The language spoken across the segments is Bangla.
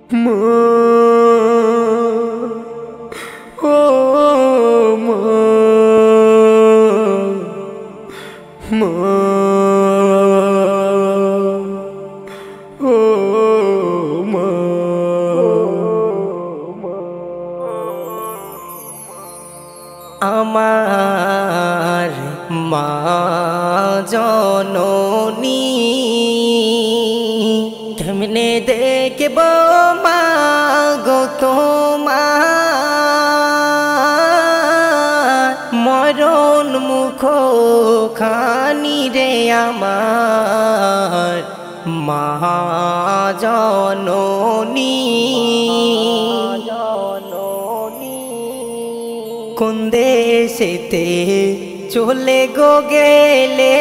মা ও মা মা ও মা আমার মা জননী কেমনে দেখব মা গো তোমার মরণ মুখ খানি রে আমার মা জননী কোন দেশেতে চলে গো গেলে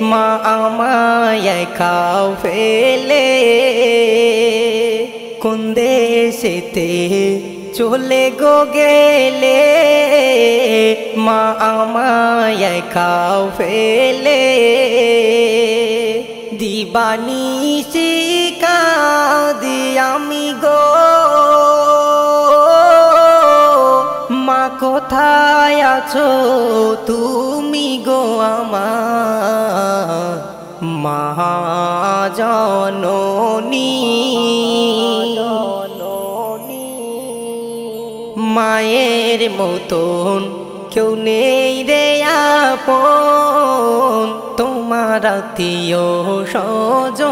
মা আমায় খাও ফেলে কোন দেশেতে চলে গো গেলে মা আমায় খাও ফেলে দিবানিশি কাঁদি আমি গো মা কোথায় আছো তুমি গো আমার মা জননী মায়ের মতন কেউ নেই রে আপন তোমার আত্মীয় স্বজন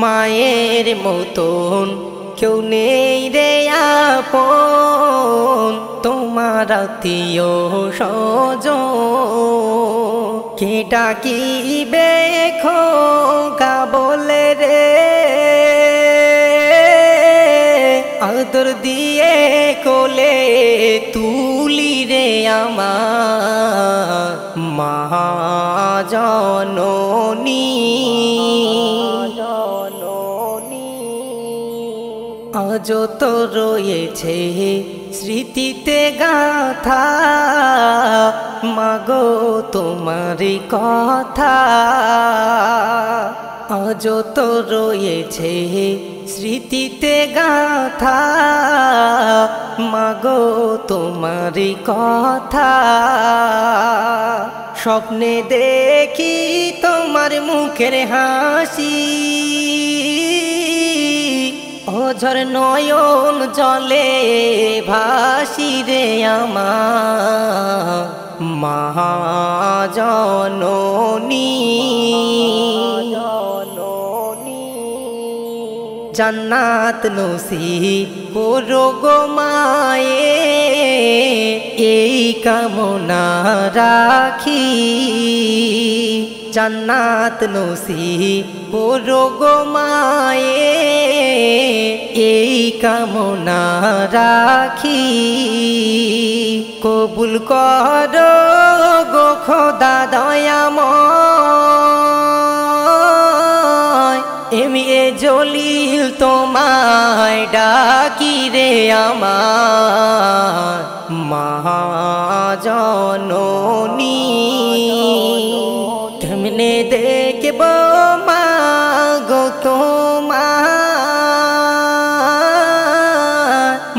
মায়ের মতন কেউ নেই রে আপন তোমার আত্মীয় স্বজন কে ডাকিবে খোকা বলে রে আদর দিয়ে কোলে তুলি রে আমার মা জননী আজ তো রয়েছে স্মৃতিতে গাথা মাগো তোমার কথা আজ তো রয়েছে স্মৃতিতে গাথা মাগো তোমার কথা স্বপ্নে দেখি তোমার মুখের হাসি অঝর নয়ন জলে ভাসি রে আমার মা জননী জান্নাত নসিব করো গো মায়ে এই কামনা রাখি জান্নাত নসিব করো গো মায়ে এই কামনা রাখি কবুল করো গো খোদা দয়াময় এমি এ জলিল তোমায় ডাকি রে আমার মা জননী কেমনে দেখব মা গো তোমার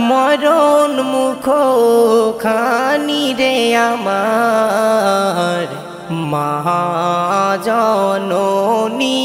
মরণ মুখ খানি রে আমার মা জননী